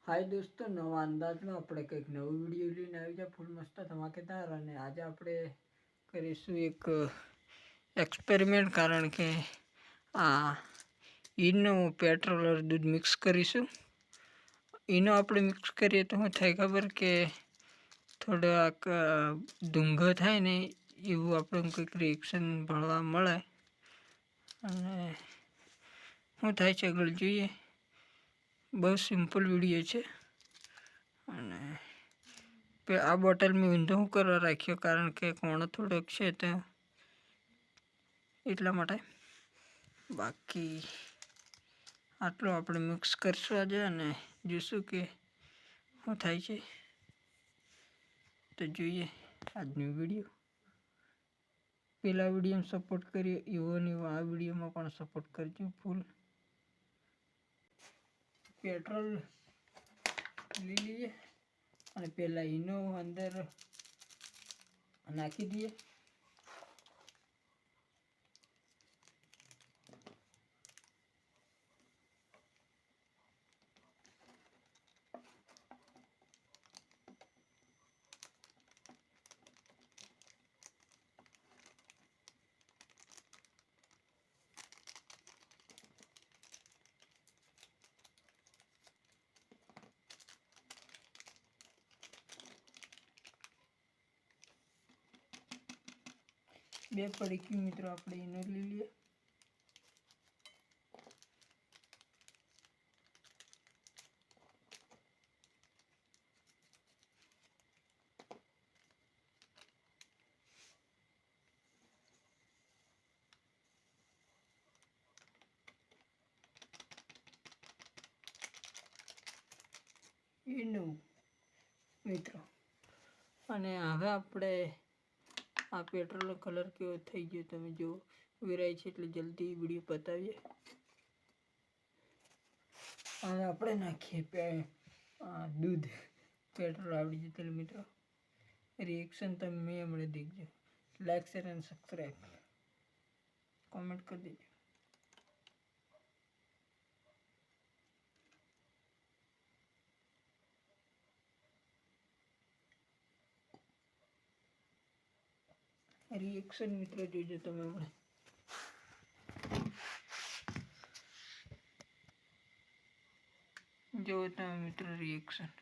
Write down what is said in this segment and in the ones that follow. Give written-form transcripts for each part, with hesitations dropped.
हाय दोस्तों, नवा अंदाजમાં આપણે કંઈક નવું વિડીયો લઈને આવી જાય ફૂલ મસ્ત ધમાકેદાર. અને આજે આપણે કરીશું એક એક્સપેરિમેન્ટ, કારણ કે આ ઈનો પેટ્રોલ और દૂધ મિક્સ કરીશું. ઈનો આપણે મિક્સ કરીએ તો શું થાય ખબર કે થોડાક ધૂંઘો થાય ને એવું આપણે કંઈક રિએક્શન ભણવા મળે. અને શું થાય છે આગળ જોઈએ. બહુ સિમ્પલ વિડીયો છે. અને આ બોટલ મેં ઊંધો શું કરવા રાખ્યો, કારણ કે કોણો થોડોક છે તો એટલા માટે. બાકી આટલું આપણે મિક્સ કરશું આજે અને જોઈશું કે શું થાય છે. તો જોઈએ આજનો વિડીયો. પેલા વિડીયોમાં સપોર્ટ કર્યો એવો ને એવો આ વિડીયોમાં પણ સપોર્ટ કરજો ફૂલ. પેટ્રોલ લઈ લઈએ અને પહેલાં ઈનો અંદર નાખી દઈએ. બે પડીકી મિત્રો આપણે ઈનો લઈ લઈએ. ઈનો મિત્રો, અને હવે આપણે આ પેટ્રોલનો કલર કેવો થઈ ગયો તમે જો. વેરાય છે એટલે જલ્દી વિડીયો પતાવીએ. હવે આપણે નાખીએ દૂધ. પેટ્રોલ આવડી જતું મિત્રો. રિએક્શન તમે હમણાં દેખજો. લાઈક, શેર અને સબસ્ક્રાઈબ કોમેન્ટ કરી દેજો. રિએક્શન મિત્રો જોજો તમે હમણાં. જો તમે મિત્રો રિએક્શન.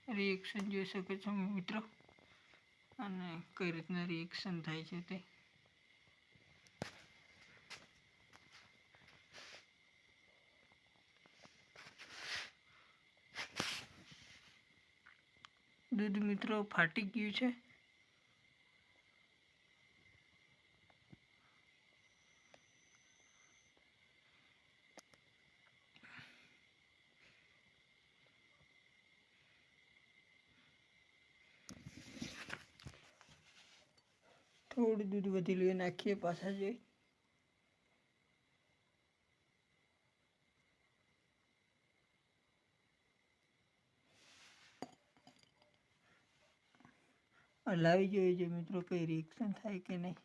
રિએક્શન જોઈ શકો છો મિત્રો, અને કઈ રીતના રિએક્શન થાય છે તે. દૂધ મિત્રો ફાટી ગયું છે. થોડું દૂધ વધી લઈએ, નાખીએ પાછા જઈ. હલાવી જોઈએ છે મિત્રો, કઈ રિએક્શન થાય કે નહીં.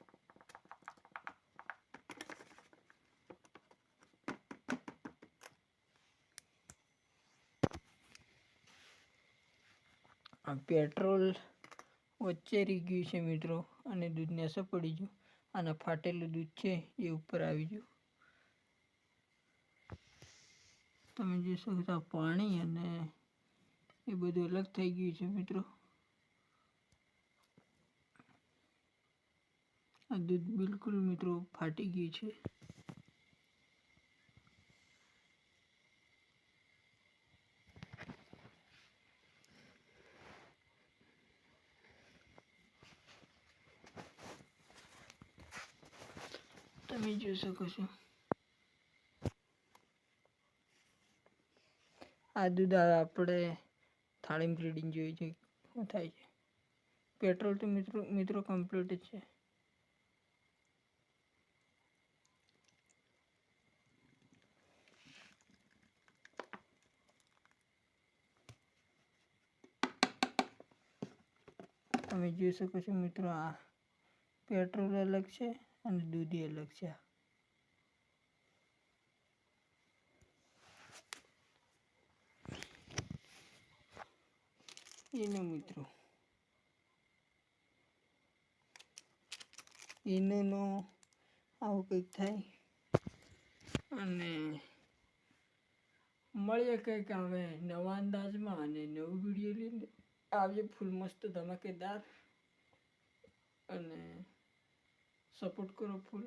આ પેટ્રોલ વચ્ચે રહી ગયું છે મિત્રો, અને દૂધને અસર પડી ગયું. અને ફાટેલું દૂધ છે એ ઉપર આવી ગયું. તમે જોઈ શકો છો પાણી અને એ બધું અલગ થઈ ગયું છે મિત્રો. આ દૂધ બિલકુલ મિત્રો ફાટી ગયું છે. તમે જોઈ શકો છો આ દૂધ આપણે થાળીમાં રીડિંગ જોઈએ છે શું થાય છે. પેટ્રોલ તો મિત્રો કમ્પ્લીટ છે. તમે જોઈ શકો છો મિત્રો, આ પેટ્રોલ અલગ છે અને દૂધી અલગ છે. એનો મિત્રો એનો આવું કંઈક થાય. અને મળીએ કંઈક હવે નવા અંદાજમાં અને નવું વિડીયો લઈને આવીએ ફૂલ મસ્ત ધમાકેદાર. અને સપોર્ટ કરો ફૂલ,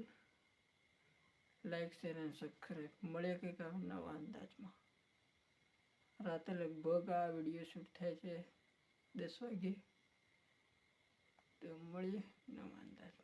લાઈક શેર અને સબસ્ક્રાઈબ. મળીએ કંઈક નવા અંદાજમાં. રાતે લગભગ આ વિડીયો શૂટ થાય છે 10 વાગે. તો મળીએ નવા અંદાજમાં.